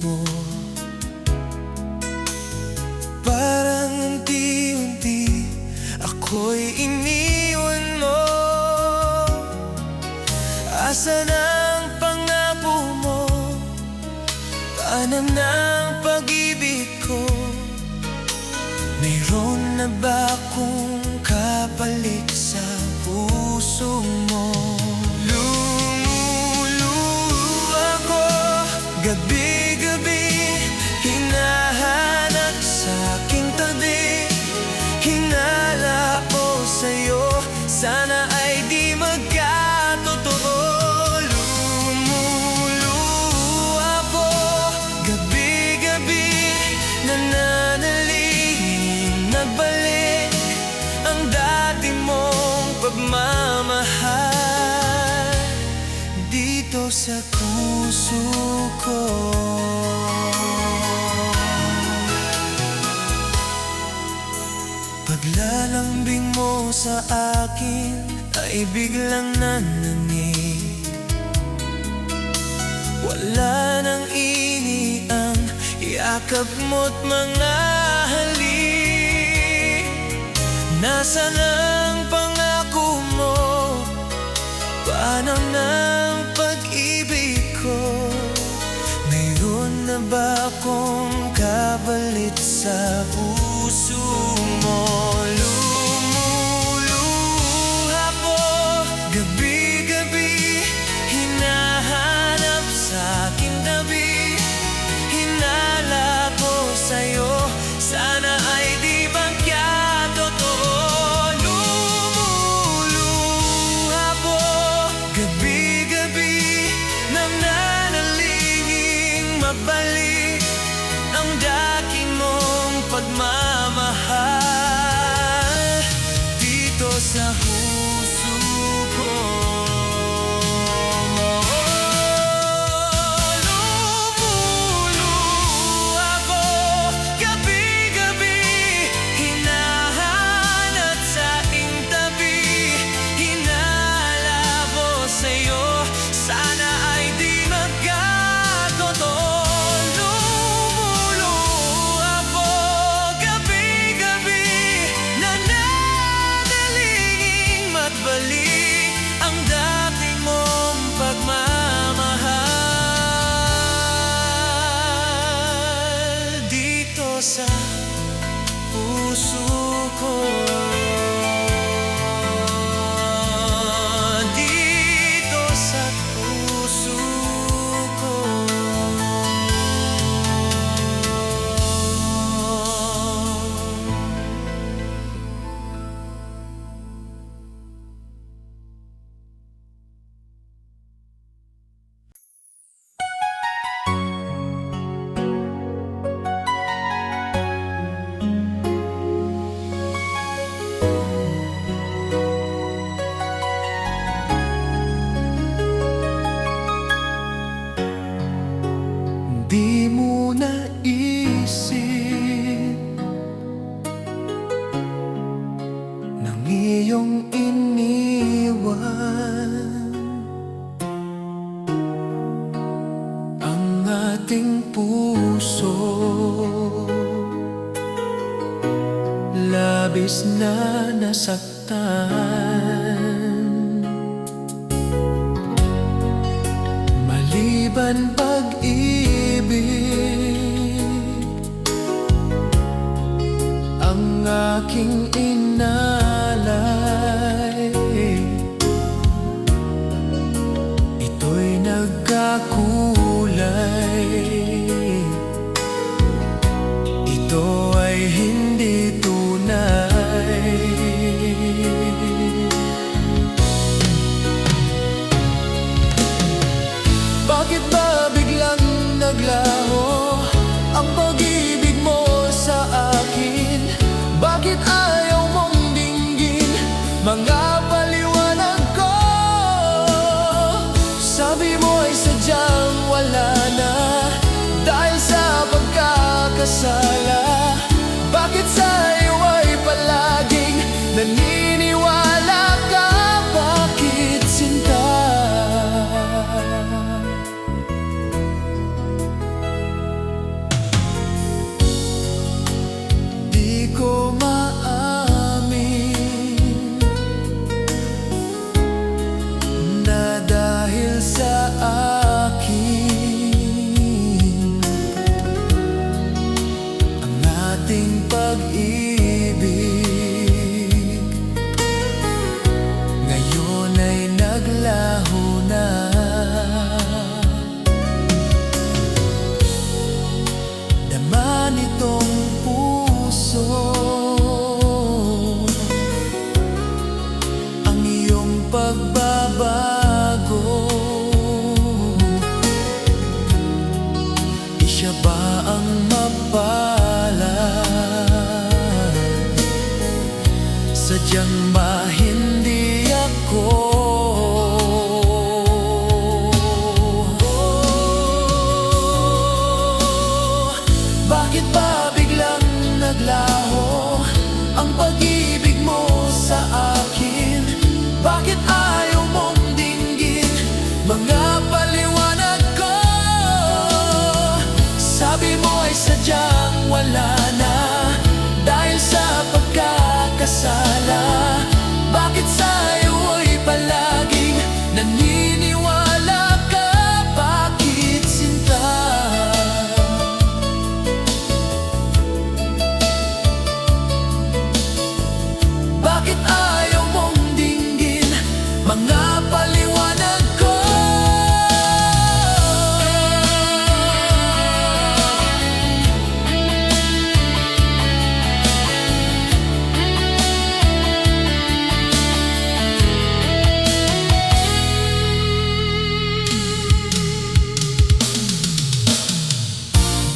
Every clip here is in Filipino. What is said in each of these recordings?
mo. Parang unti-unti ako'y iniwan mo. Asan ang pangako mo? Paano ng pag-ibig ko? Mayroon na ba akong kapalit sa puso mo? Lumuluha ko gabi-gabi, hinahanap sa aking tabi. Hinala ko sa'yo, sana ay di magkatotoo. Lumuluha ko gabi-gabi, nananalangin nagbalik ang dati mong pagmamahal dito sa puso ko. Paglalambing mo sa akin ay biglang nananig. Wala nang ini ang yakap mo't mga halik. Nasaan ang pangako mo? Paano ng pag-ibig ko? Mayroon na ba akong kapalit sa puso mo? Lumuluha ko gabi-gabi, hinahanap sa aking tabi. Hinala ko sa'yo, sana ay di magkatotoo. Lumuluha ko gabi-gabi, nananalangin mabalik ang dati mong pagmamahal dito sa puso ko. Lumuluha ko gabi-gabi, hinahanap sa aking tabi. Hinala ko sa'yo, sana ay di magkatotoo. Lumuluha ko gabi-gabi, nananalangin magbalik ang dati mong pagmamahal dito sa puso ko. Dito sa puso ko. Di mo naisip nang iyong iniwan ang ating puso. Labis na nasaktan, maliban pag-ibig ang aking inalay. Ito'y nagkakulay, ito ay hindi tunay. Bakit ba biglang naglaho ang pag-ibig mo sa akin? Bakit ayaw mong dinggin mga paliwanag ko? Sabi mo ay sadyang wala na dahil sa pagkakasala. Bakit sa'yo ay palaging naniniwala ka? Bakit sinta? pagbabago. Di siya ba ang mapalad? Sadyang ba hindi ako? Bakit ba biglang naglaho ang pag-ibig mo sa akin? Bakit ayaw mong dinggin mga paliwanag ko? Sabi mo ay sadyang wala na dahil sa pagkakasala. Bakit sa'yo ay palaging naniniwala ka? Bakit sinta? Bakit ayaw mong dinggin mga paliwanag ko?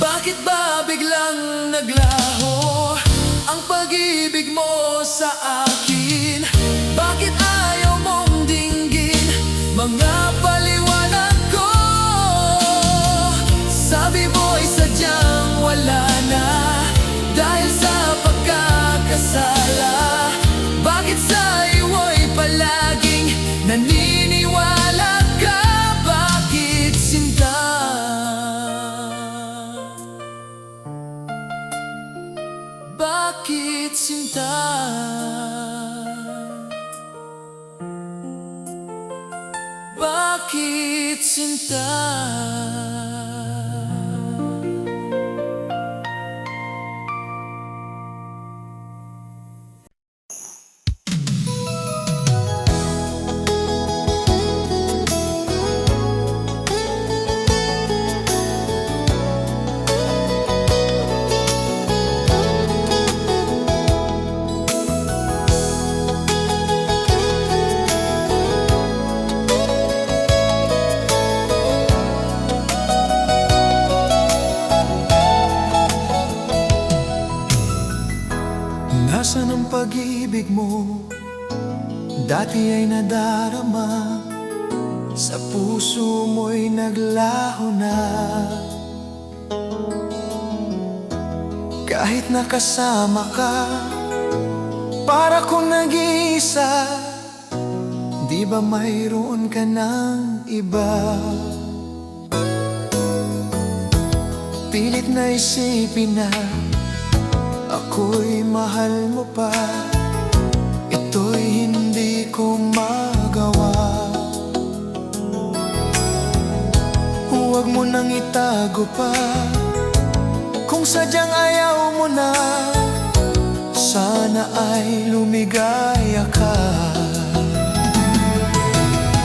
Bakit ba biglang naglaho ang pag-ibig mo sa akin? Bakit ayaw mong dinggin mga paliwanag ko? Sabi mo ay sadyang wala na dahil sa pagkakasala. Bakit sa'yo ay palaging naniniwala ka? Bakit sinta? Bakit sinta? Bakit sinta? Nasaan ang pag-ibig mo? Dati ay nadarama, sa puso mo'y naglaho na. Kahit nakasama ka, para kong nag-iisa. Di ba mayroon ka ng iba? Pilit na isipin na ako'y mahal mo pa. Ito'y hindi ko magawa. Huwag mo nang itago pa kung sadyang ayaw mo na. Sana ay lumigaya ka.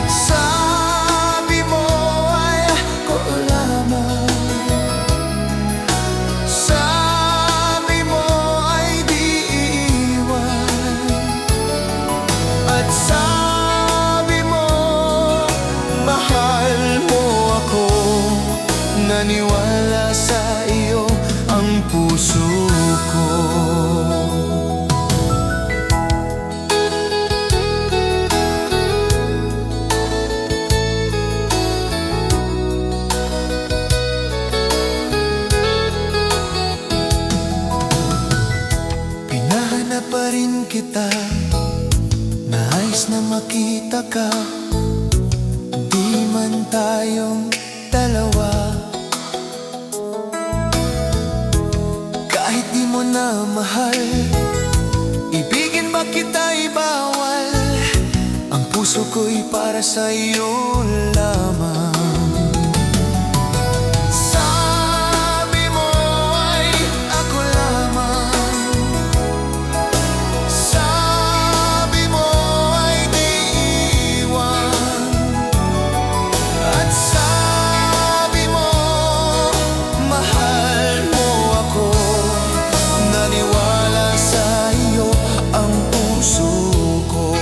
Sabi mo ay ako lamang. Naniwala sa iyo ang puso ko. Pinahanap pa rin kita, nais na makita ka. Di man tayong dalawa, kahit di mo na mahal, ibigin ba kita'y bawal? Ang puso ko'y para sa iyo lamang. Sabi mo ay ako lamang. Sabi mo ay di iwan. At sabi mo mahal mo ako. Naniwala sa iyo ang puso ko.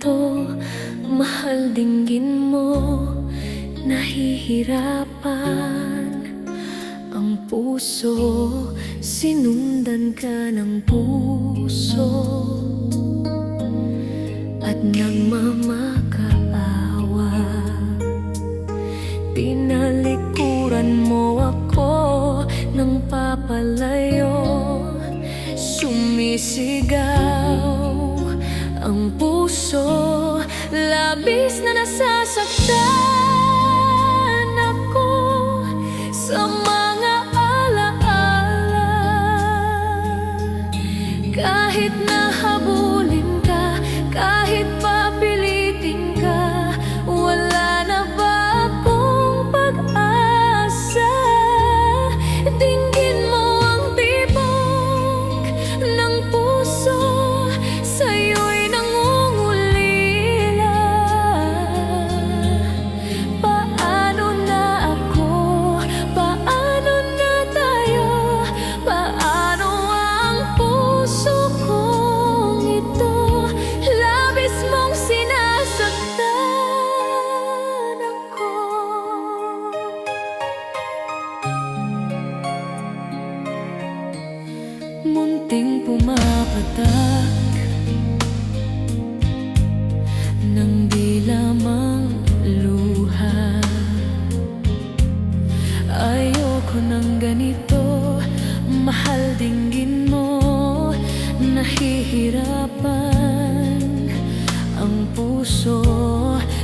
ito, mahal dinggin mo, nahihirapan ang puso, sinundan ka ng puso at nagmamakaawa. Tinalikuran mo ako ng papalayo, sumisigaw ang puso, labis na nasasaktan ako sa mga alaala. Kahit nahabulin ka, kahit papilitin ka, wala na ba akong pag-asa? Dinggin mo ang tibok ng puso, sa'yo'y nangungulila. Paano na ako? Paano na tayo? Paano ang puso kong ito? Labis mong sinasaktan ako. Munting pumapatak ng di lamang luha. Ayoko ng ganito, mahal dinggin mo, nahihirapan ang puso,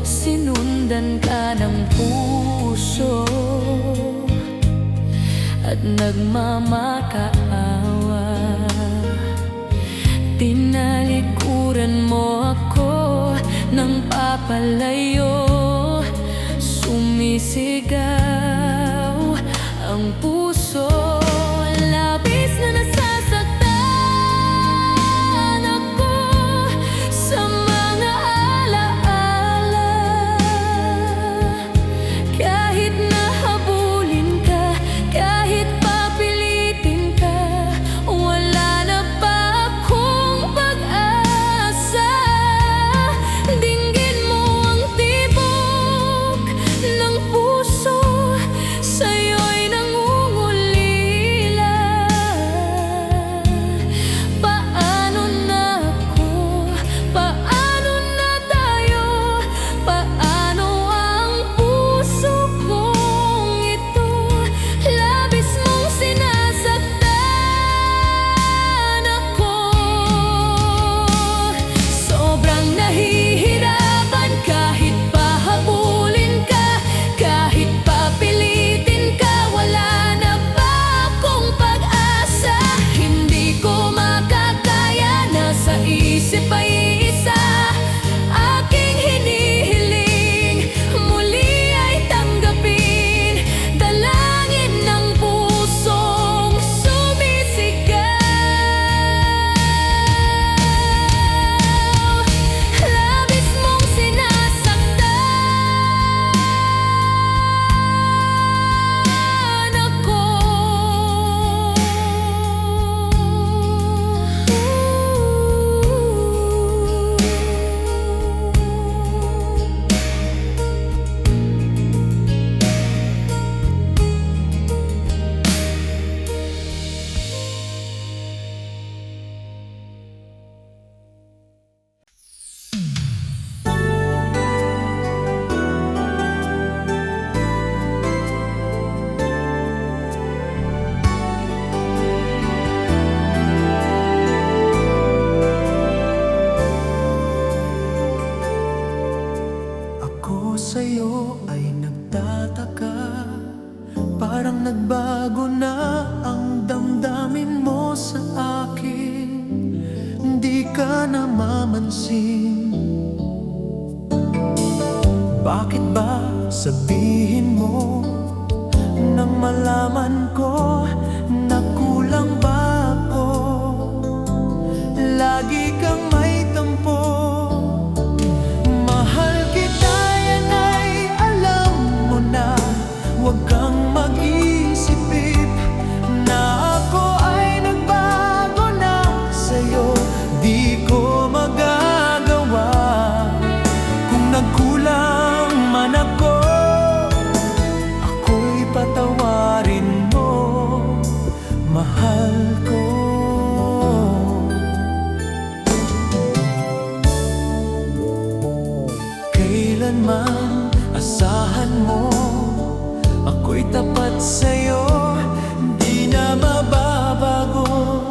sinundan ka ng puso at nagmamakaawa. Tinalikuran mo ako ng papalayo, sumisigaw ang puso, labis na nasasaktan ako sa mga alaala. Kahit nahabulin ka, kahit papilitin ka, wala na ba akong pag-asa? Dinggin mo ang tibok ng puso, sa'yo'y nangungulila. Paano na ako? Paano na tayo? Paano ang puso kong ito? Labis mong sinasaktan ako. Sobrang nahihirapan kahit pahabulin ka, kahit papilitin ka, wala na ba akong pag-asa? Hindi ko makakaya, nasa isip ay isa, aking hinihiling, muli ay tanggapin, dalangin ng pusong sumisigaw. Labis mong sinasaktan ako. Ako sa'yo ay nagtataka, parang nagbago na ang damdamin mo sa akin. Hindi ka namamansin. Bakit ba sabihin mo nang malaman ko na kulang ba ako? Lagi kang may tampo. Mahal kita, yan ay alam mo na. Huwag kang mag-isip na ako ay nagbago na sa'yo. Di ko magagawa Kailanman asahan mo, ako'y tapat sa'yo, di na mababago.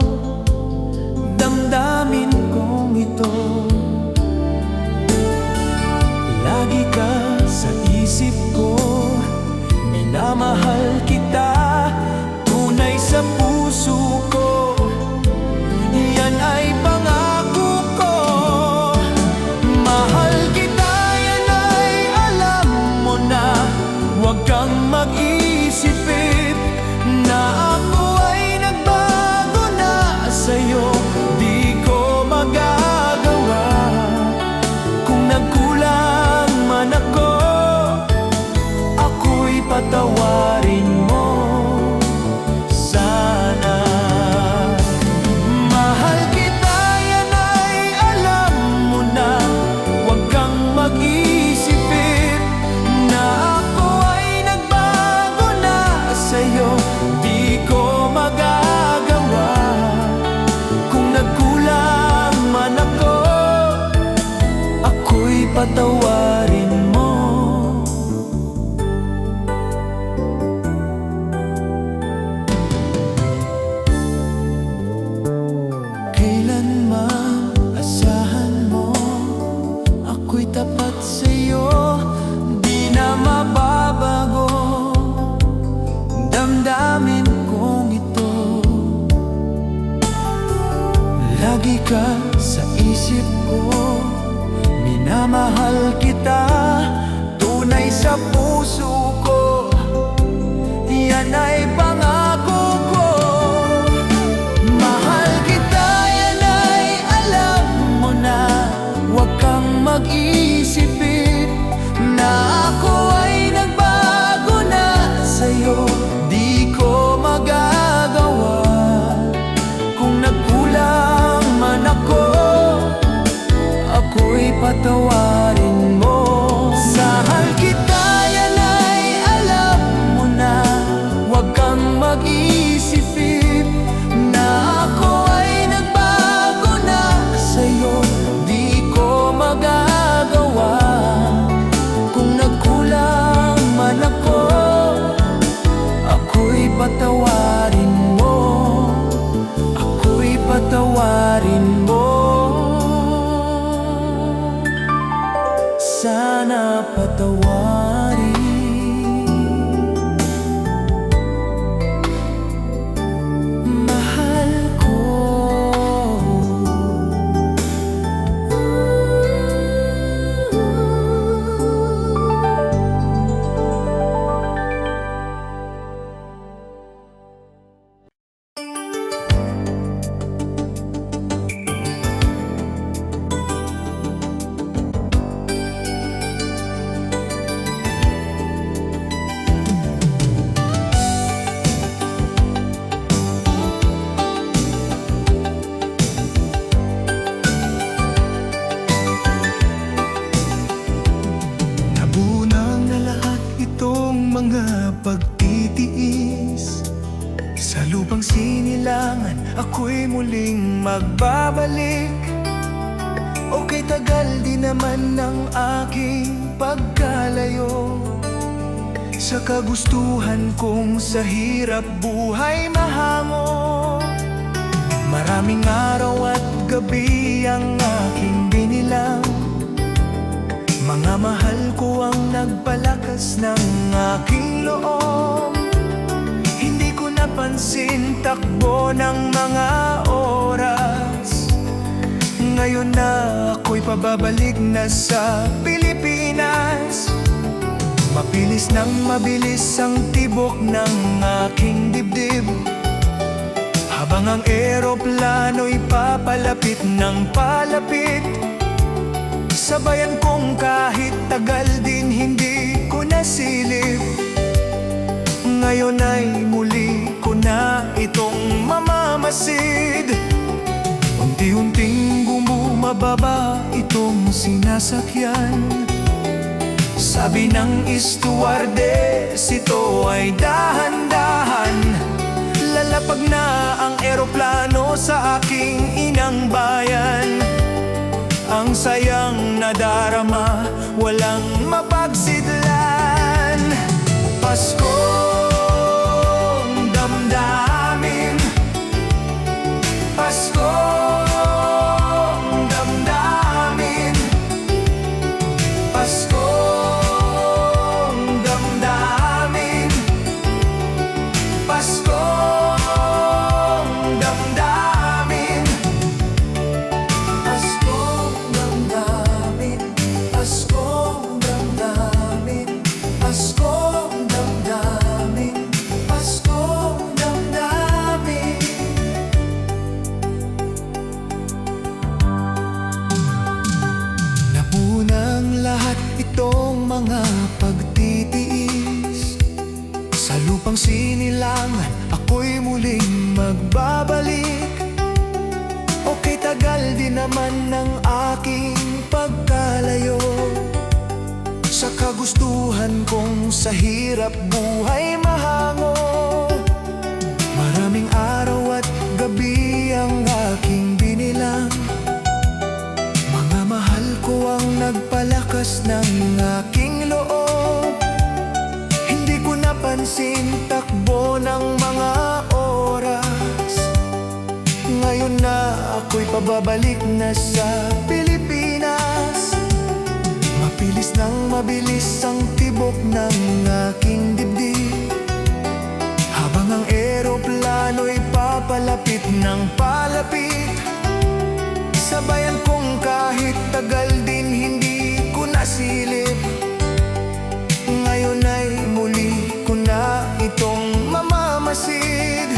Damdamin kong ito, lagi ka sa isip ko. Minamahal kita, tunay sa puso ko. Yan ay pangako ko. Mahal kita, yan ay alam mo na. Huwag kang mag-isipin na ako ay nagbago na sa'yo. Di ko magagawa kung nagkulang man ako. Ako'y patawarin mo sana. Mahal kita, yan ay alam mo na. Huwag kang mag-isipin na ako ay nagbago na sa'yo. Di ko magagawa kung nagkulang man ako. Ako'y patawarin mo. Kailanman asahan mo, ako'y tapat sa'yo, di na mababago. Damdamin kong ito, lagi ka sa isip ko. Minamahal kita, tunay sa puso ko. Yan ay pangako ko. Mahal kita, yan ay alam mo na. Huwag kang mag-isipin na ako ay nagbago na sa'yo. Di ko magagawa kung nagkulang man ako. Ako'y patawarin mo. Mahal kita, yan ay alam mo na. Huwag kang mag-isipin na ako ay nagbago na sa'yo. Di ko magagawa kung nagkulang man ako. Ako'y patawarin mo. Ako'y patawarin mo. Sana patawarin. Mahal ko. Nabunang na lahat itong mga pagtitiis. Sa lupang sinilangan, ako'y muling magbabalik. Okay, tagal din naman ng aking pagkalayo sa kagustuhan kong sa hirap buhay mahango. Maraming araw at gabi ang aking binilang. Mga mahal ko ang nagpalakas ng aking loob. Hindi ko napansin takbo ng mga oras. Ngayon na ako'y pababalik na sa Pilipinas. Mabilis nang mabilis ang tibok ng aking dibdib, habang ang eroplano'y papalapit ng palapit. Sabayan kong kahit tagal din hindi ko nasilip. Ngayon ay muli ko na itong mamamasid. Unti-unting bumababa itong sinasakyan. Sabi ng stewardess, ito ay dahan-dahan. Lalapag na ang eroplano sa aking inang bayan. Ang sayang nadarama, walang Paskong damdamin, Paskong damdamin, Paskong damdamin, Paskong damdamin, Paskong damdamin, Paskong damdamin, Paskong damdamin, Paskong damdamin. Namunang lahat itong mga pagtitiis, sa lupang sinilangan ako'y muling magbabalik. Okay, tagal din naman ng aking pagkalayo sa kagustuhan kong sa hirap buhay mahango. Maraming araw at gabi ang aking binilang, mga mahal ko ang nagpalakas ng aking loob. Hindi ko napansin takbo ng mga oras, ngayon na ako'y pababalik na sa Pilipinas. Mabilis nang mabilis ang tibok ng aking dibdib, habang ang eroplano'y papalapit ng palapit. Sabayan kong kahit tagal din hindi ko nasilip, ngayon ay muli ko na itong mamamasid.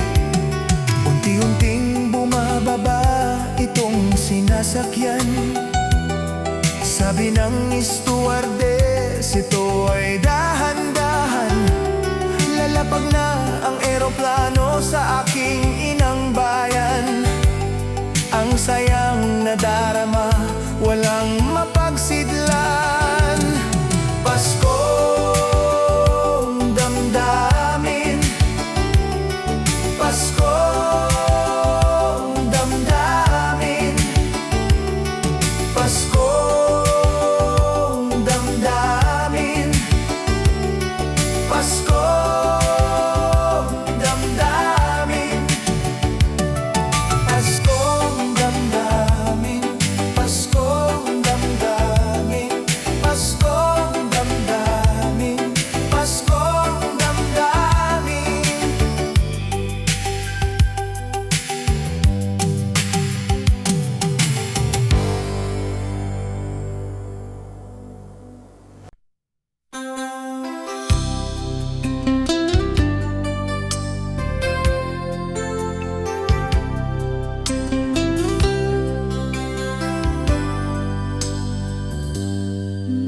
Unti-unting bumababa itong sinasakyan, sabi ng stewardess, ito ay dahan-dahan. Lalapag na ang eroplano sa aking inang bayan. Ang sayang nadarama, walang mapagsidlan. Paskong damdamin, Paskong damdamin, Paskong damdamin, Paskong damdamin, Paskong damdamin, Paskong damdamin, Paskong damdamin, Paskong damdamin.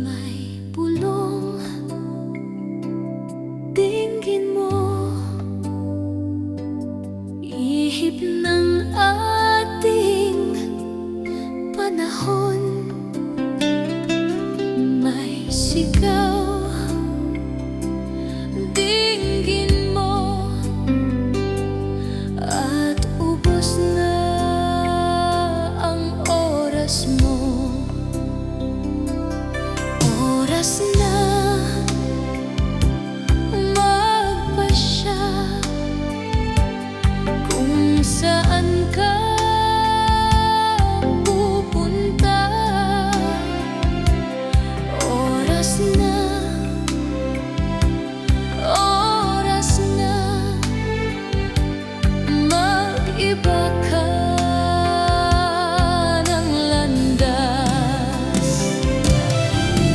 May pulong, tingin mo, ihip ng ating panahon. May sigaw, tingin mo, at ubos na ang oras mo. Oras na magpasya kung saan ka pupunta. Oras na, oras na mag-iba ka ng landas.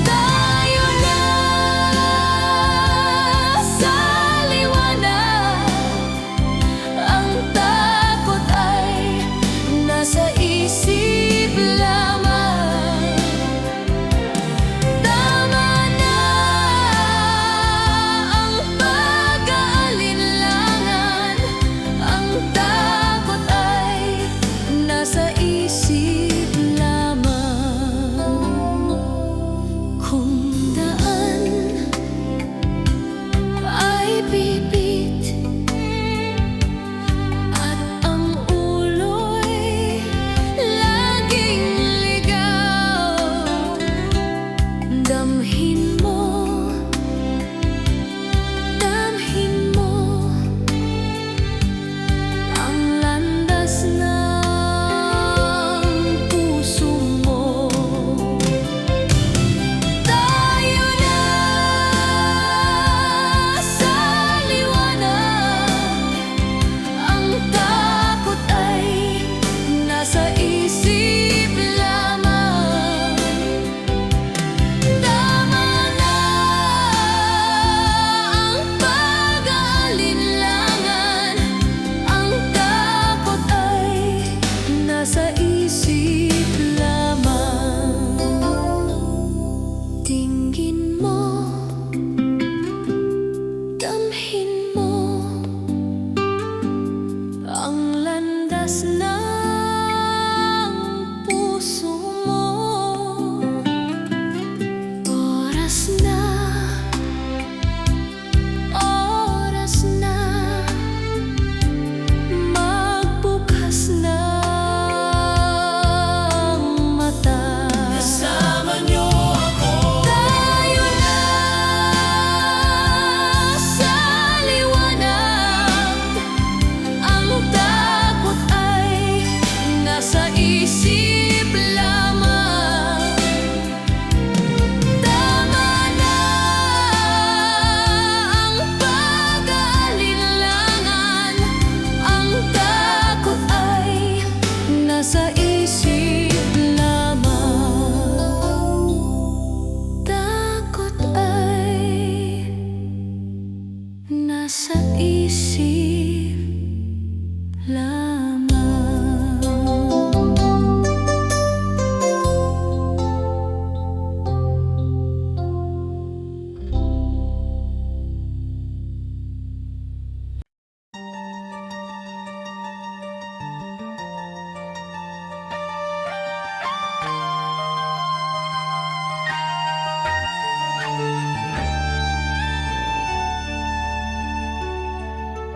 Tayo na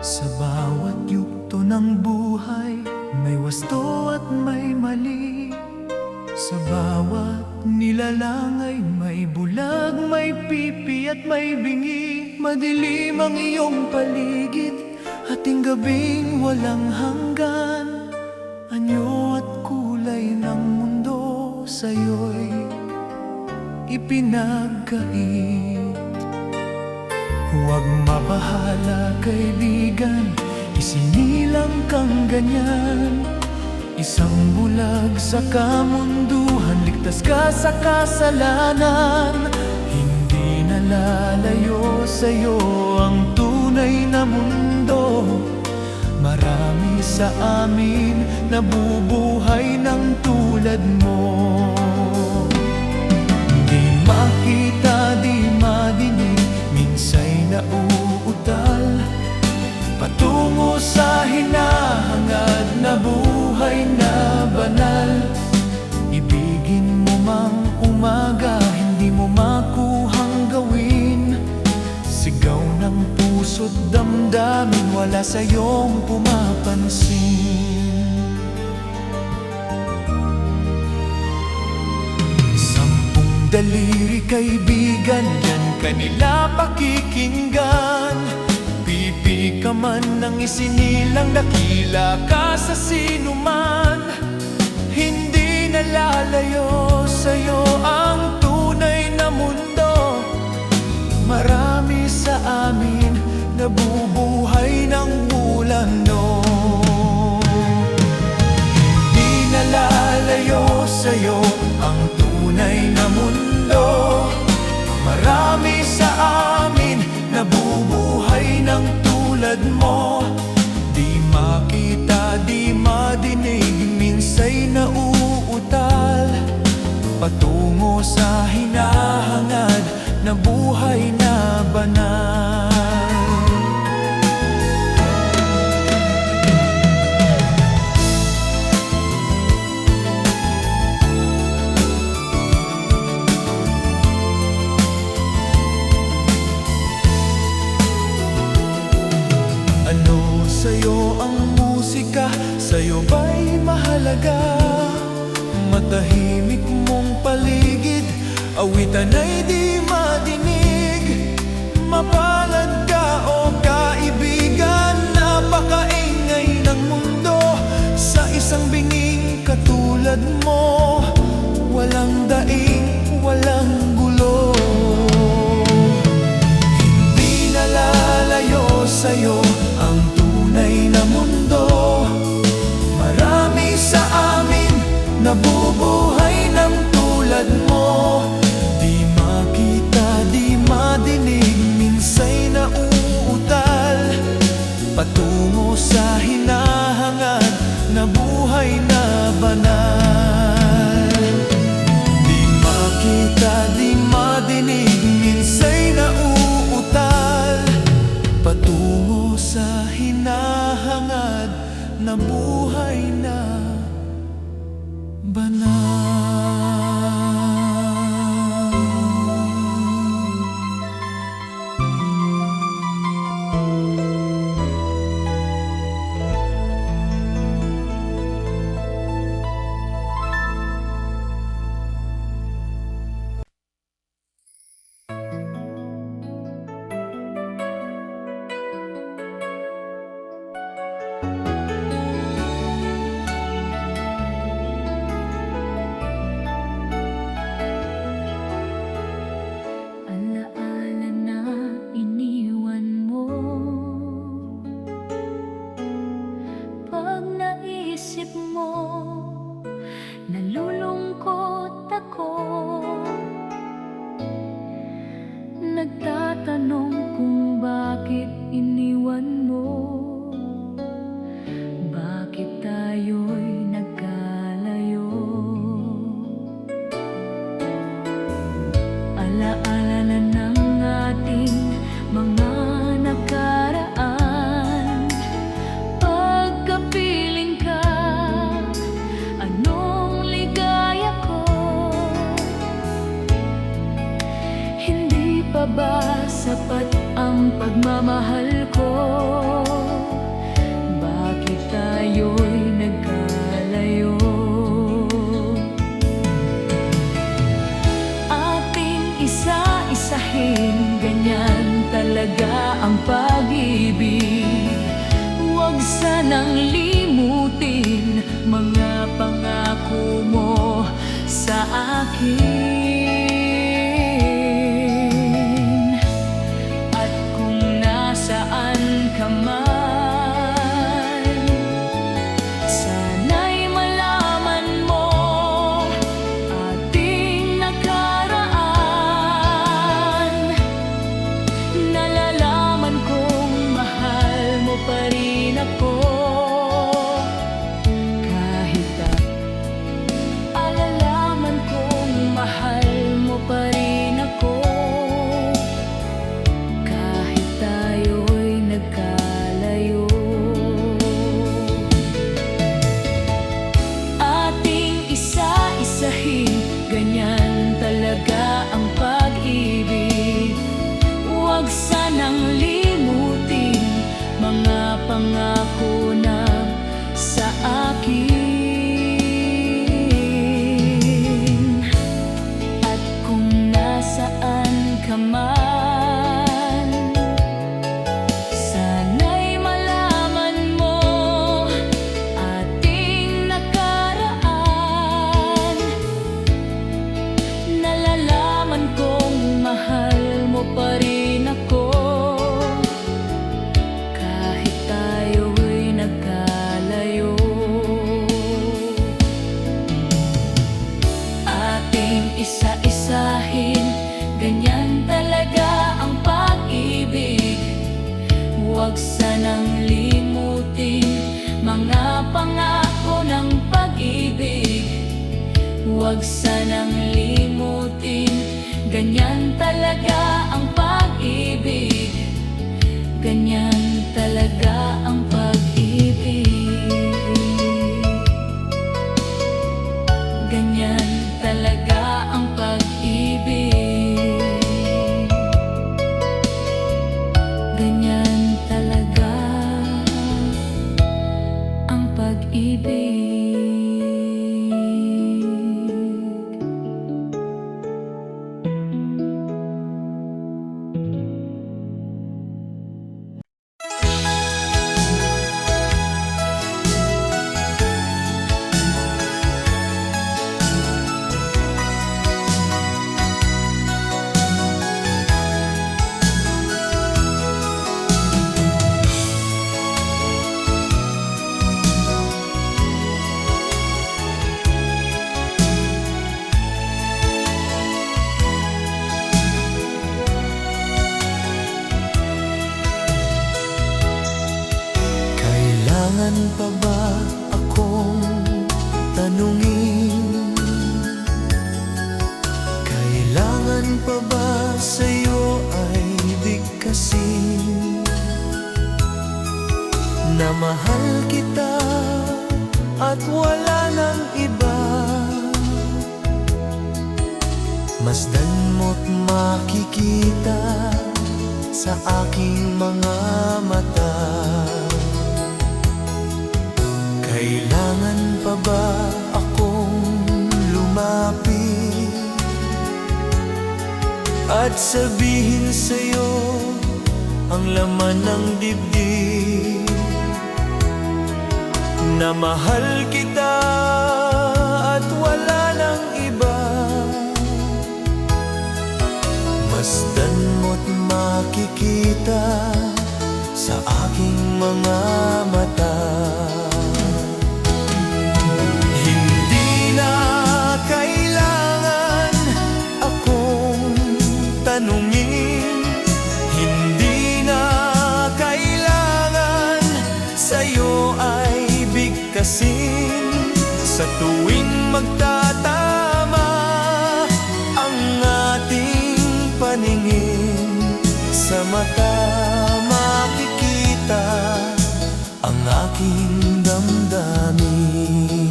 Sa bawat yugto ng buhay, may wasto at may mali. Sa bawat nilalang ay may bulag, may pipi at may bingi. Madilim ang iyong paligid, hating gabing walang hanggan. Anyo at kulay ng mundo sa'yo'y ipinagkait. Huwag mabahala, kaibigan, isinilang kang ganyan. Isang bulag sa kamunduhan, ligtas ka sa kasalanan. Hindi nalalayo sa'yo ang tunay na mundo. Marami sa amin nabubuhay ng tulad mo. Di makita, di madinig, minsa'y nauutal patungo sa hinahangad na buhay na banal. Ibigin mo mang umaga, hindi mo makuhang gawin. Sigaw ng puso't damdamin, wala sa'yong pumapansin. Sampung daliri, kaibigan, yan kanila pakikinggan. Pipi ka man ng isinilang, dakila ka sa sinuman. Hindi nalalayo sa'yo ang tunay na mundo. Marami sa amin nabubuhay ng bulano. Hindi nalalayo sa'yo ang tunay na mundo. Marami sa amin nabubuhay ng tulad mo. Di makita, di madinig, minsa'y nauutal patungo sa hinahangad na buhay na banal. Ano sa'yo ang musika? Sa'yo ba'y mahalaga? Matahimik mong paligid, awitan ay di madinig. Mapalad ka o kaibigan, napakaingay ng mundo. Sa isang binging katulad mo, walang daing, walang gulo. Hindi nalalayo sa'yo ang tunay na mundo. Marami sa amin nabubuhay ng tulad mo. Di makita, di madinig, minsa'y nauutal patungo sa hinahangad na buhay na banal. pa ba sapat ang pagmamahal ko? Bakit tayo'y nagkalayo? Ating isa-isahin, ganyan talaga ang pag-ibig. Huwag sanang limutin mga pangako mo sa akin. At kung nasaan ka man, sana'y malaman mo ating nakaraan. Nalalaman kong mahal mo pa rin ako. Mahal mo pa rin ako, kahit tayo'y nagkalayo. Ating isa-isahin, ganyan talaga ang pag-ibig. Huwag sanang limutin mga pangako na sa akin. Saan ka man, sana'y malaman mo ating nakaraan. Nalalaman kong mahal mo pa rin ako, kahit tayo'y nagkalayo. Ating isa-isahin, ganyan talaga ang pag-ibig. Huwag sanang limutin mga pangako ng pag-ibig. Huwag sanang limutin, ganyan talaga ang pag-ibig. Ganyan talaga ang pag-ibig. Ganyan talaga ang pag-ibig. Ganyan talaga ang pag-ibig. Kailangan pa ba akong tanungin? Kailangan pa ba sa'yo ay bigkasin na mahal kita at wala nang iba? Masdan mo't makikita sa aking mga mata. Kailangan pa ba akong lumapit at sabihin sa'yo ang laman ng dibdib? Na mahal kita at wala nang iba. Masdan mo't makikita sa aking mga mata. Hindi na kailangan akong tanungin, hindi na kailangan sa'yo ay bigkasin. Sa tuwing magtatama ang ating paningin, sa mata makikita ang aking damdamin.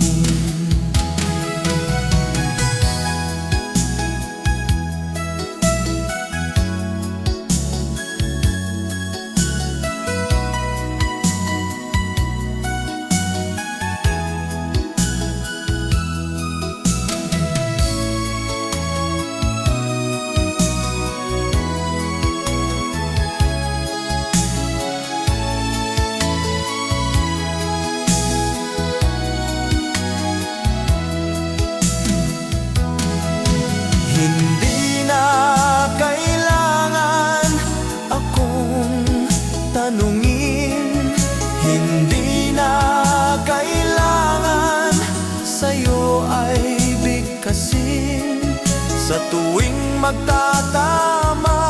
magtatama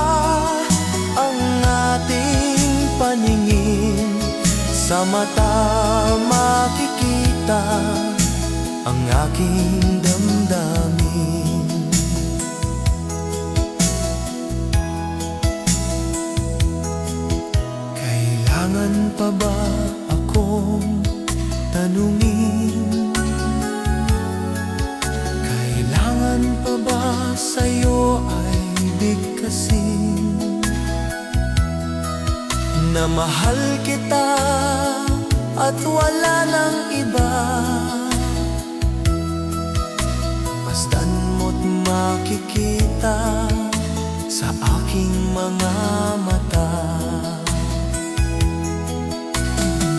ang ating paningin. Sa mata makikita ang aking damdamin. Kailangan pa ba akong tanungin? Kailangan pa ba sa'yo ay bigkasin na mahal kita at wala nang iba? Masdan mo't makikita sa aking mga mata.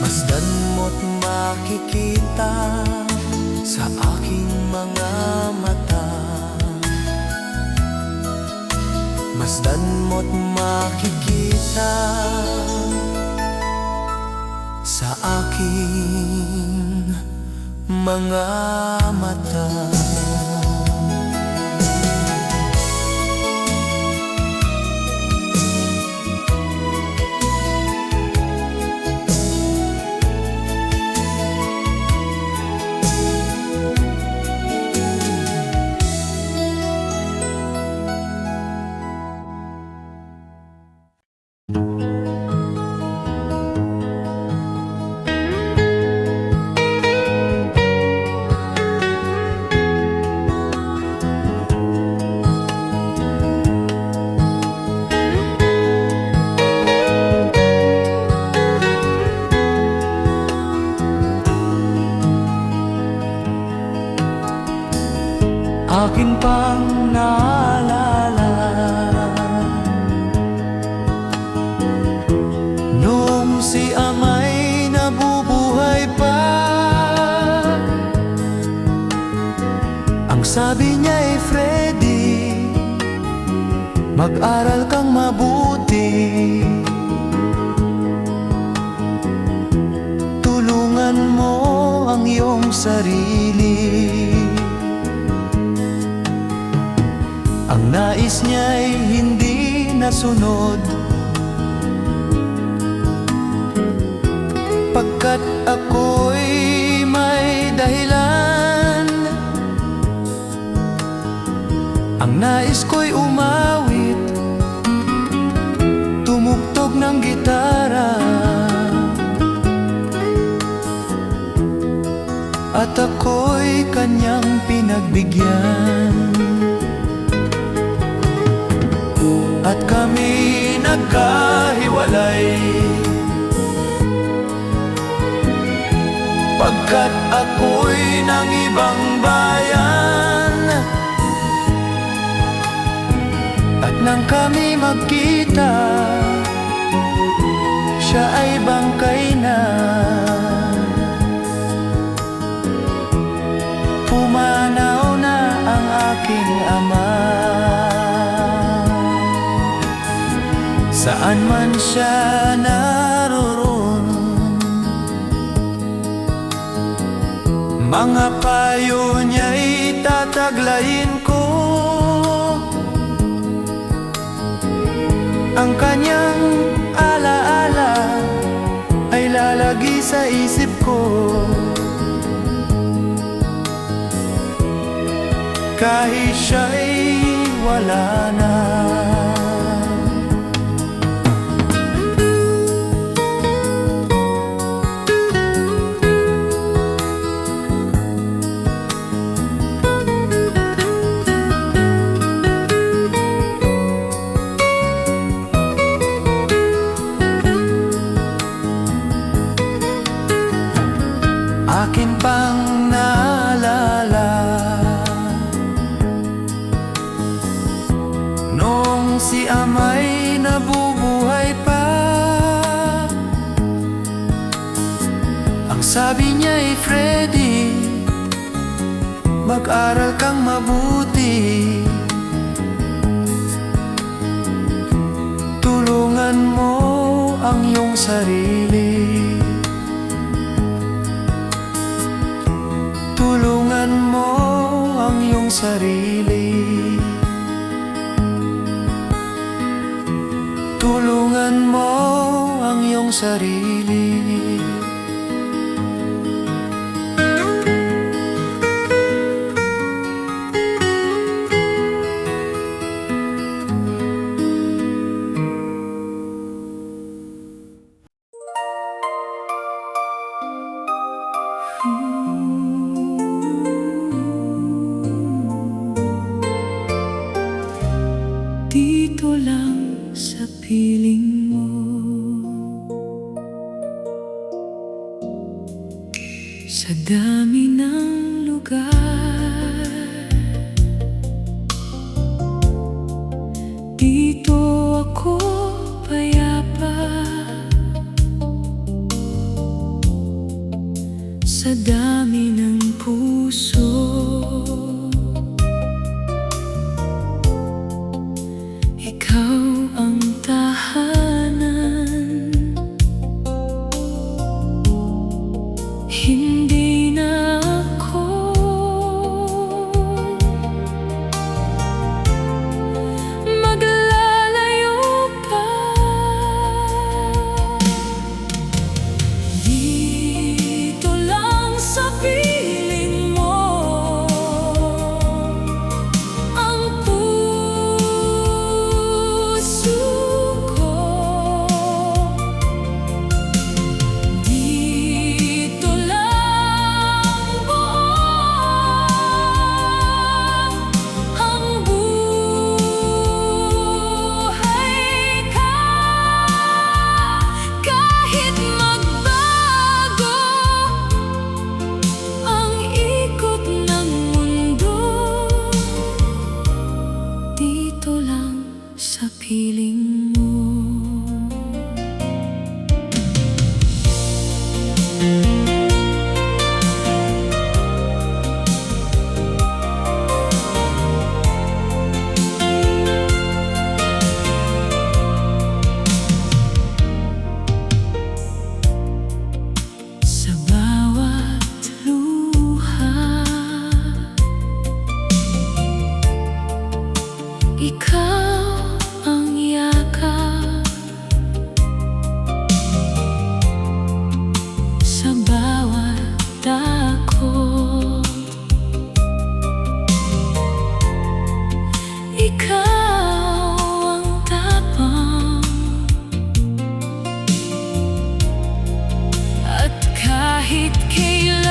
Masdan mo't makikita sa aking mga mata. Masdan mo't makikita sa aking mga mata. Akin pang naalala nung si ama'y nabubuhay pa. Ang sabi niya'y Freddy, mag-aral kang mabuti, tulungan mo ang iyong sarili. Ang nais niya'y hindi nasunod, pagkat ako'y may dahilan. Ang nais ko'y umawit, tumugtog ng gitara, at ako'y kanyang pinagbigyan. At kami nagkahiwalay, pagkat ako'y ng ibang bayan. At nang kami magkita, siya ay bangkay na. Pumanaw na ang aking ama. Saan man siya naroon, mga payo niya'y tataglayin ko. Ang kanyang alaala ay lalagi sa isip ko, kahit siya'y wala na. Akin pang naalala nung si ama'y nabubuhay pa. Ang sabi niya'y Freddy, mag-aral kang mabuti, tulungan mo ang iyong sarili. Tulungan mo ang iyong sarili. Tulungan mo ang iyong sarili. Dito lang sa piling mo, sa dami ng lugar, dito ako payapa, sa dami ng puso. Ikaw ang tahanan, hindi na ako maglalayo pa. Dito lang sa piling mo, ang puso ko. Dito lang buo ang buhay ka. Kahit magbago ang ikot ng mundo, dito lang sa piling mo. Sa bawat luha, ikaw ang yakap. Sa bawat dako, ikaw ang tapang. At kahit kailan,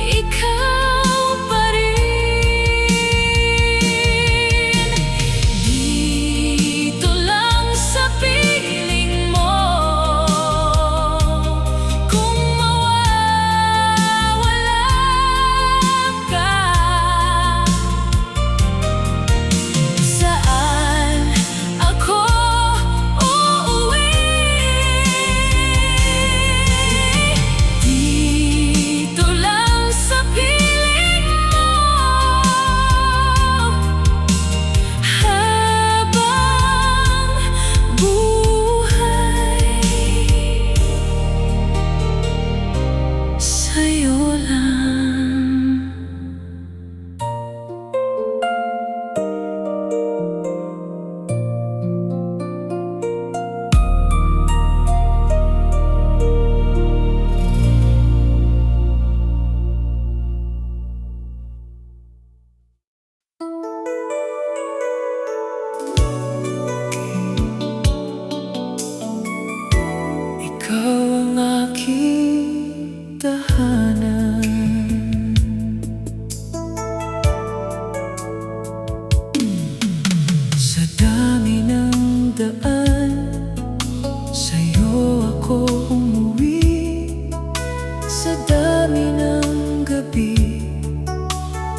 ikaw pa rin. Dito lang sa piling mo, kung mawawala ka, saan ako uuwi? Dito lang sa piling mo, habang buhay sa'yo lang. Ikaw ang aking tahanan, sa dami ng daan, sa'yo ako umuwi. Sa dami ng gabi,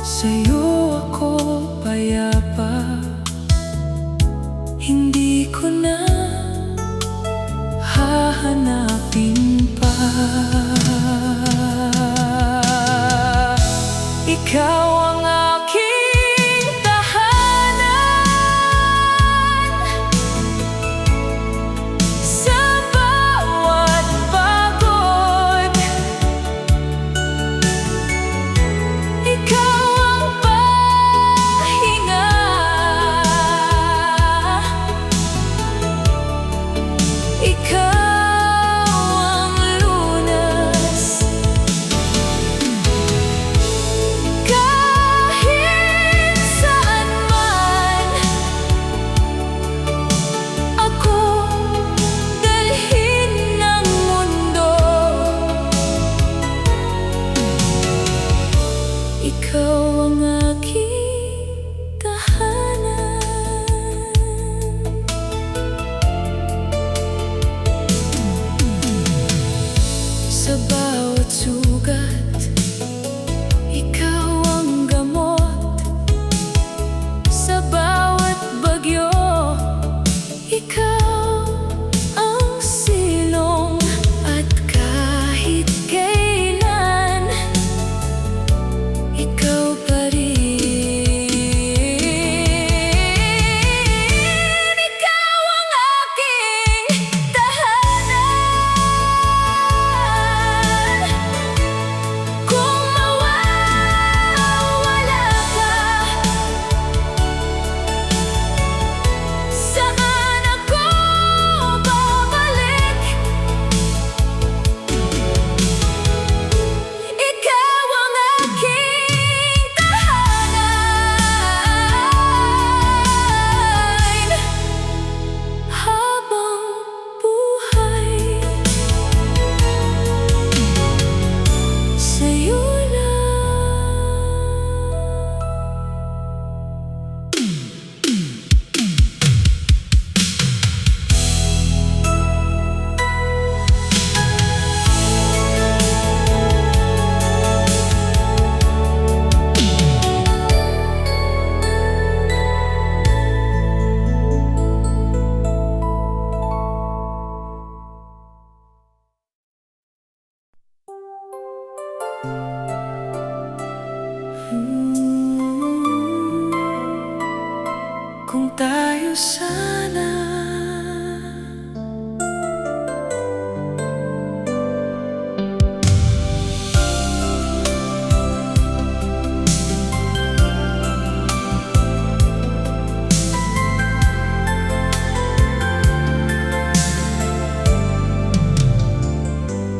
sa'yo ako payapa. Hindi ko na hahanapin pa. Ikaw ang aking tahanan, sa bawat pagod, ikaw ang ikaw ang aking tahanan. Sa bawat sugat, ikaw ang gamot. Sa bawat bagyo, ikaw ang silong. At kahit kailan, ikaw pa rin. Ikaw ang aking tahanan. Kung mawawala ka, saan ako babalik? Ikaw ang aking tahanan habang buhay. Sa'yo kung tayo sana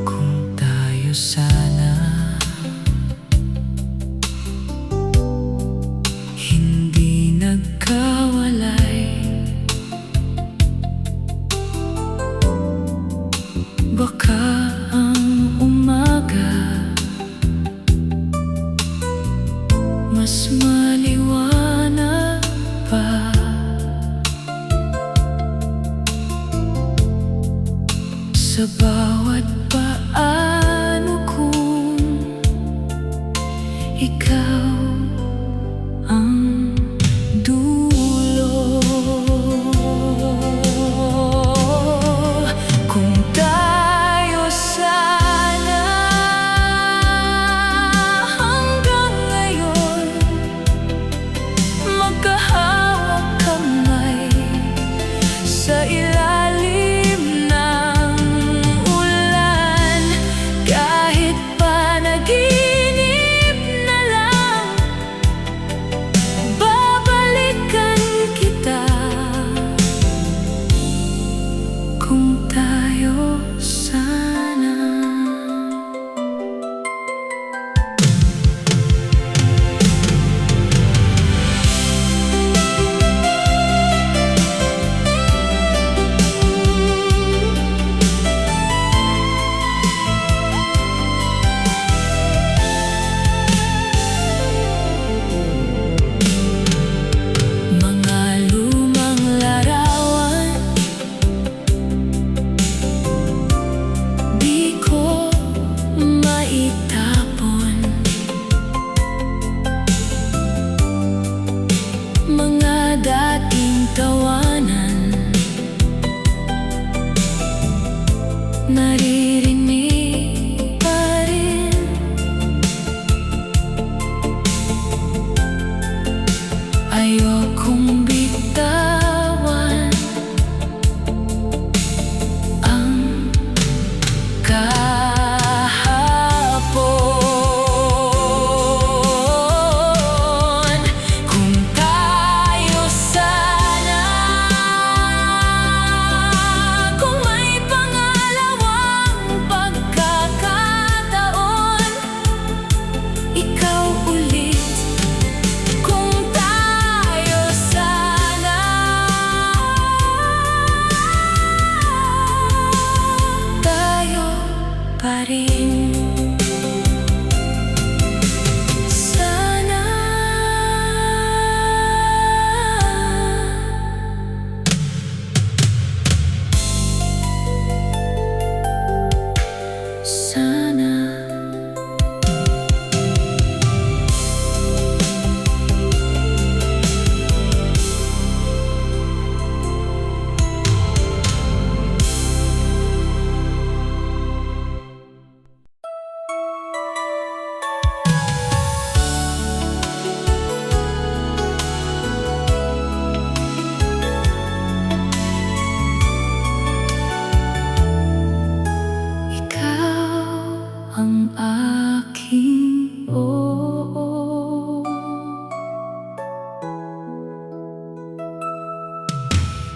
Kung tayo sana hindi nagkawalay, baka ang umaga mas maliwanag pa. Sa bawat paano kung ikaw ang dulo. Kung tayo sana hanggang ngayon magkahawak kamay sa ilalim ng ulan, kahit panaginip na lang,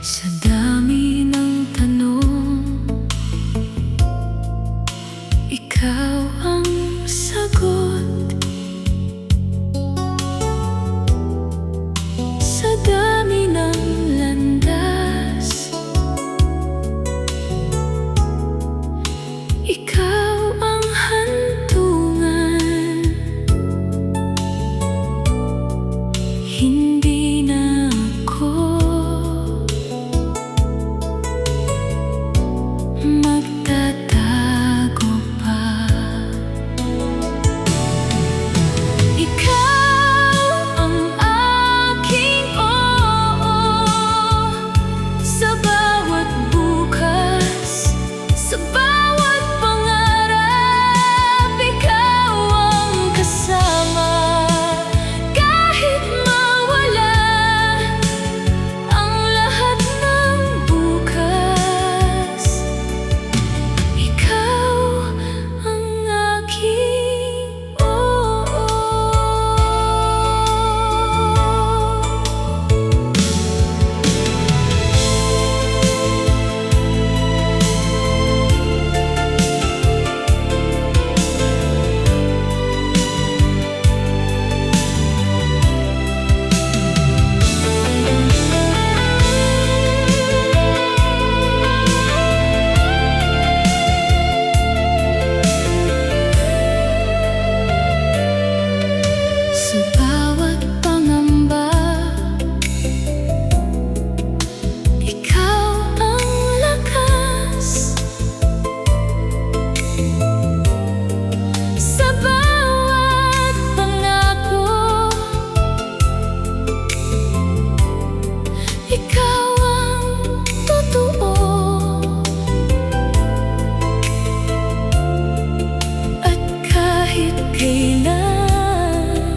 Sa dami ng tanong, ikaw ang sagot. Sa dami ng landas, ikaw ang hantungan. Hindi na ako magtatago pa. Ikaw ang aking oo, sa bawat bukas, sa bawat pangarap. Ikaw ang kasama kahit mawala ang lahat ng bukas. Ikaw ang aking oo. Sa bawat pangamba, ikaw ang lakas. Sa bawat pangako, ikaw ang totoo. At kahit kailan,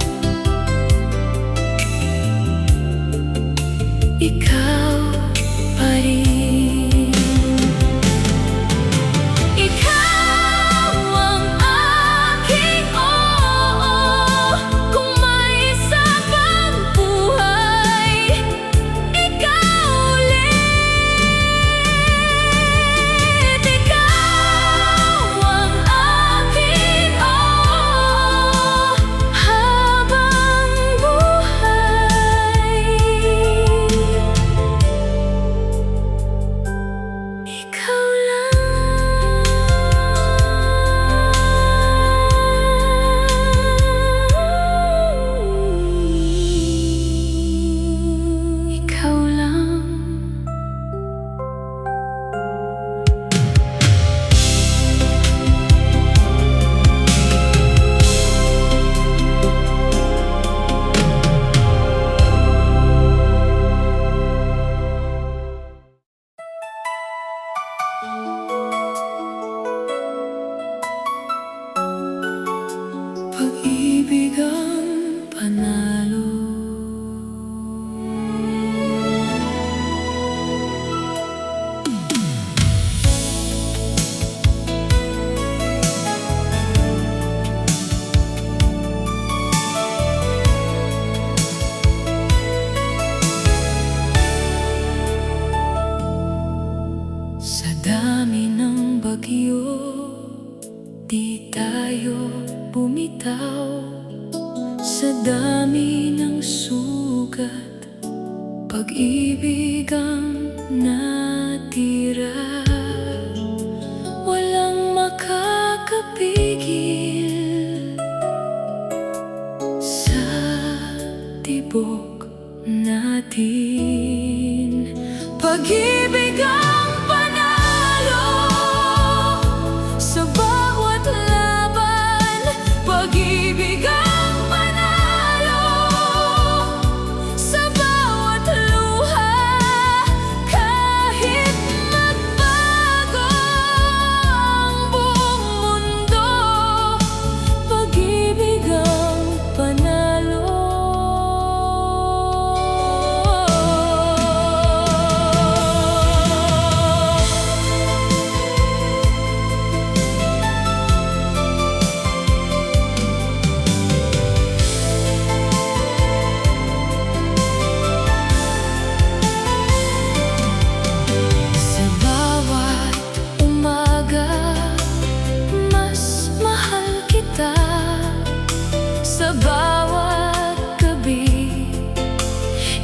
ikaw pa rin. Ikaw ang aking oo, kung may isa pang buhay, ikaw ulit. Ikaw ang aking oo, habang buhay. Ikaw lang. Ikaw lang. Pag-ibig ang panalo. Sa dami ng bagyo, di tayo bumitaw. Sa dami ng sugat, pag-ibig ang natira. Walang makakapigil sa tibok natin. Pag-ibig ang panalo sa bawat laban. Pag-ibig ang panalo sa bawat luha. Kahit magbago ang buong mundo, pag-ibig ang panalo.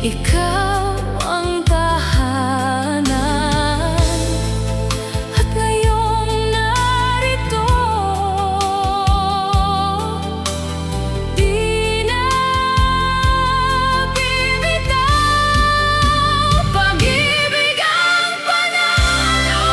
Ikaw ang tahanan, at ngayong narito, di na bibitaw. Pag-ibig ang panalo.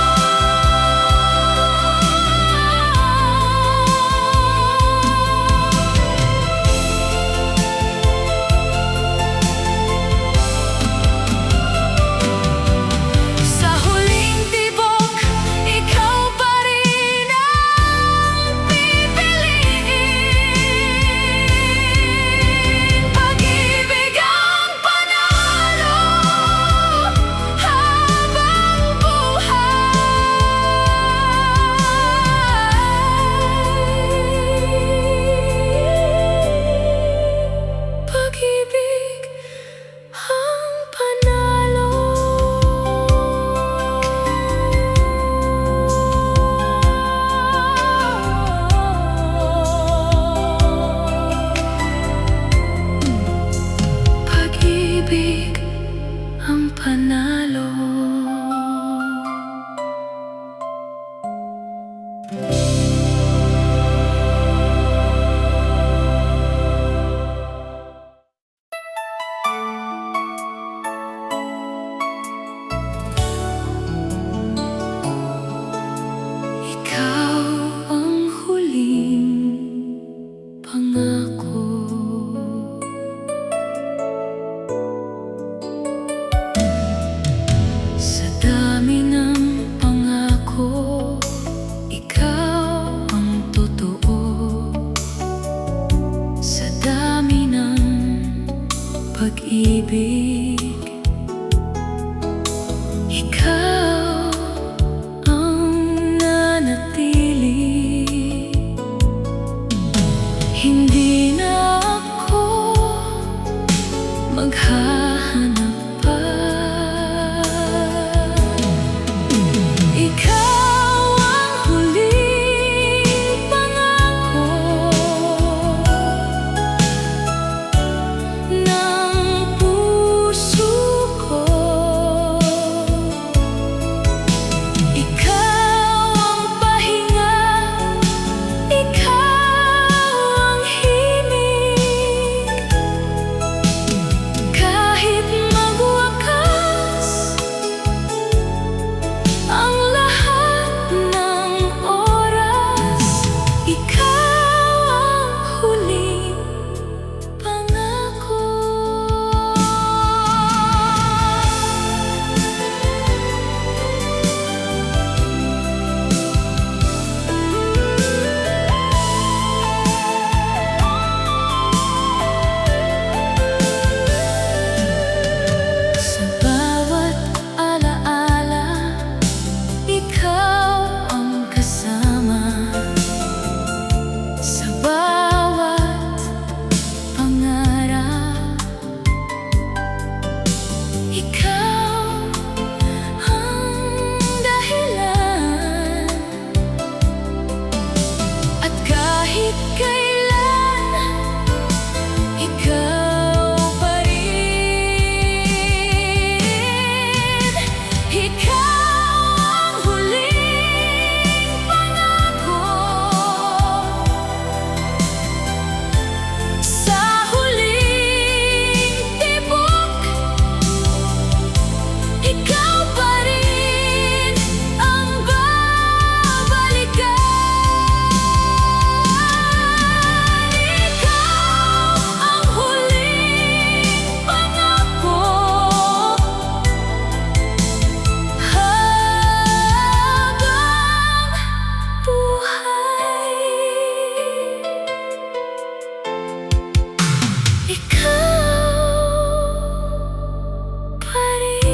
Sa huling tibok, ikaw pa rin ang pipiliin. Pag-ibig ang panalo habang buhay. Pag-ibig ang panalo. Pag-ibig ang panalo. Ikaw ang huling pangako. Sa dami ng pangako, ikaw ang totoo. Sa dami ng pag-ibig, ikaw ang nanatili. Hindi na ako maghahanap pa. Ikaw ang huling pangako ng puso ko. Ikaw ang pahinga, ikaw ang himig. Kahit magwakas ang lahat ng oras, ikaw ang huling pangako. Sa bawat alaala, ikaw ang kasama. Sa bawat pangarap, ikaw ang dahilan. At kahit kailan, ikaw pa rin. Ikaw ang huling pangako. Sa huling tibok, ikaw pa rin ang babalikan. Ikaw ang huling pangako habang buhay. Ikaw pa rin.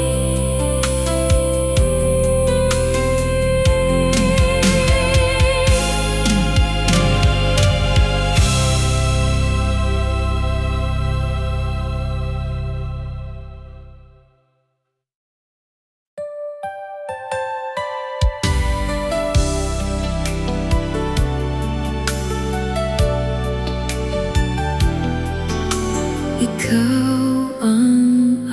Ikaw ang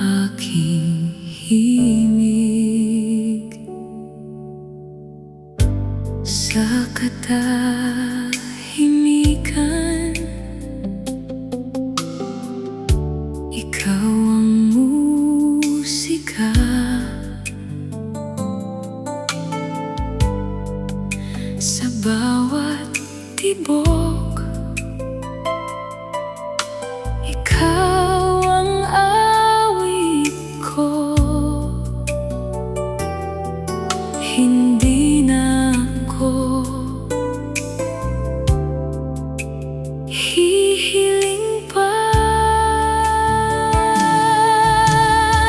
Ikaw ang musika, sa bawat tibok. Ikaw ang awit ko, hindi na ako hihiling pa.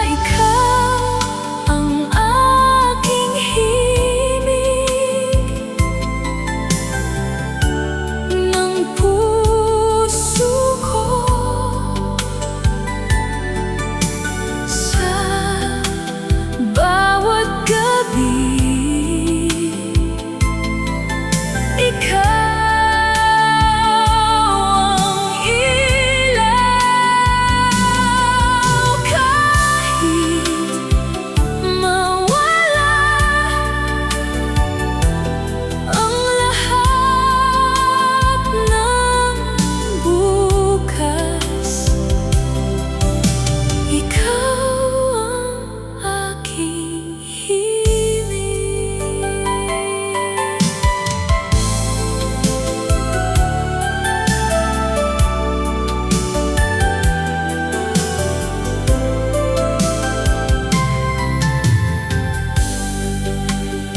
Ikaw ang aking himig ng puso ko, sa bawat gabi. Ikaw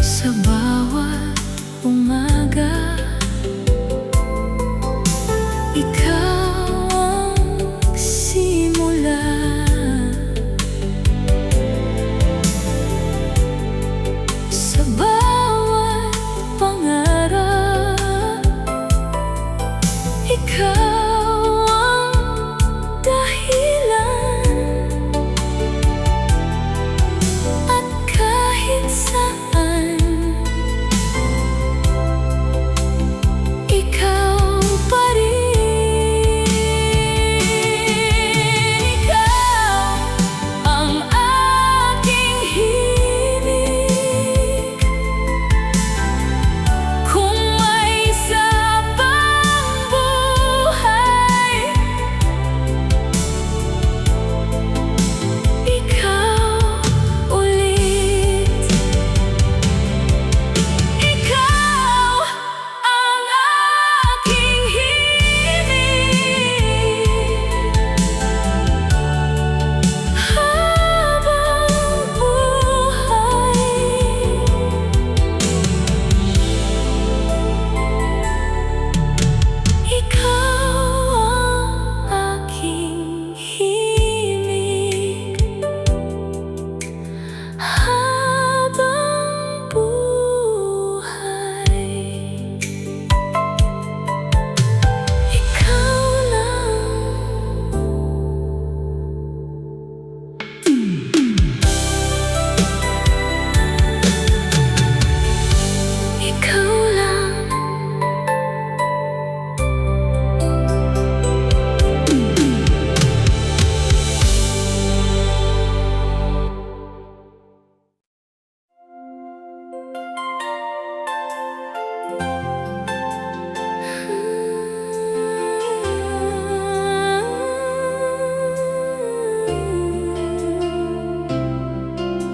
sa bawat umaga, ikaw ang simula. Sa bawat pangarap, ikaw ang dahilan. At kahit saan, ikaw pa rin. Ikaw ang aking himig. Kung may isa pang buhay, ikaw ulit. Ikaw ang aking himig habang buhay. Ikaw ang aking himig habang buhay. Ikaw lang. Ikaw lang.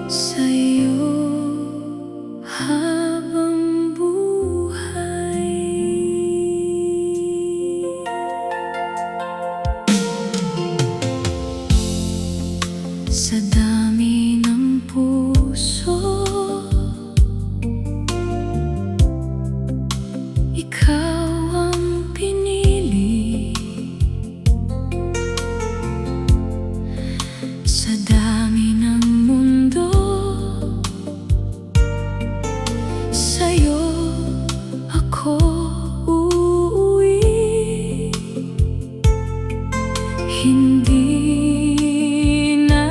Sa'yo habang buhay. Sa dami ng puso, ikaw ang pinili. Sa dami ng mundo, sa'yo ako uuwi. Hindi na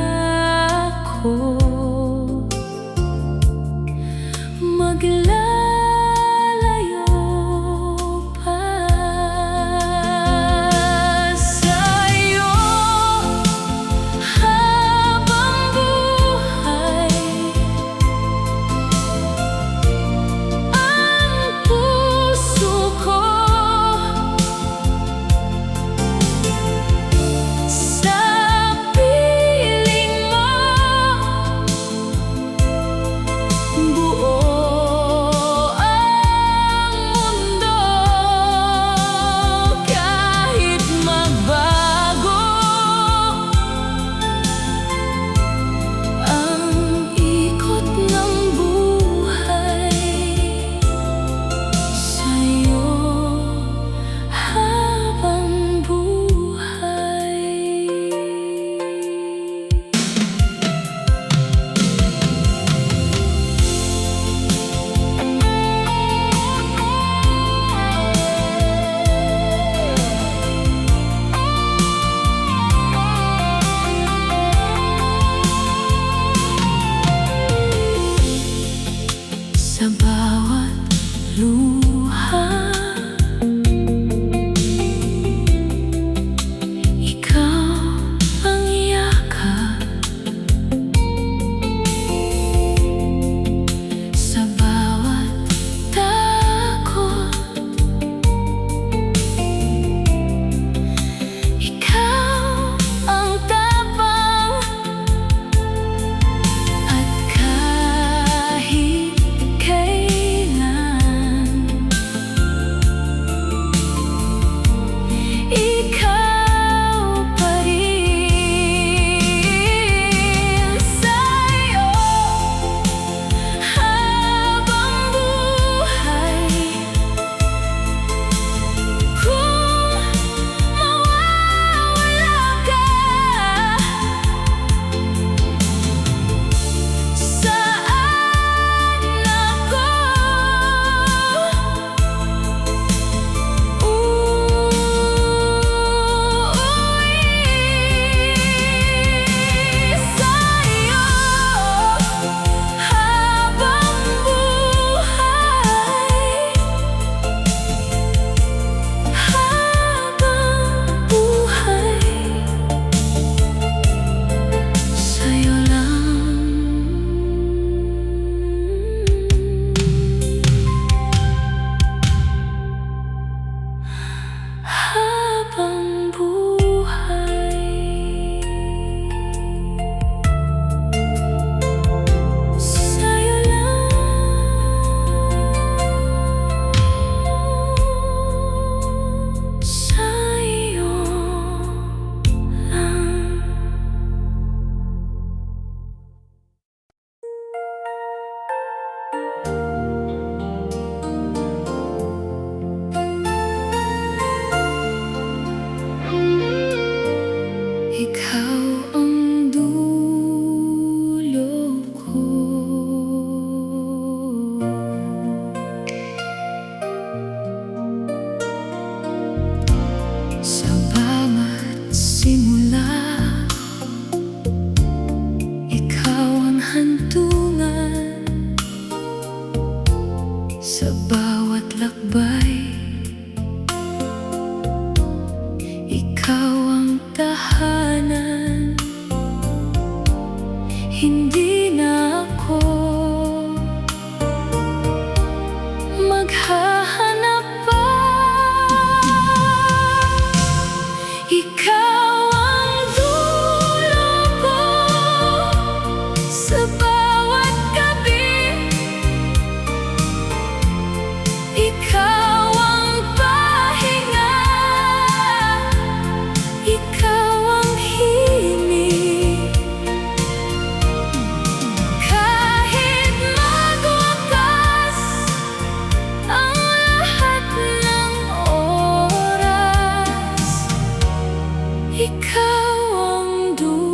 ako maglalayo pa. Sa'yo habang buhay, ang puso ko. Sa Ikaw ang dulo ko. Sa bawat simula, ikaw ang hantungan. Sa bawat lakbay, ikaw ang tahanan. Hindi na ako maghahanap pa. Ikaw ang dulo ko sa bawat gabi. Ikaw ang pahinga, ikaw ang himig. Kahit magwakas ang lahat ng oras, ikaw ang dulo.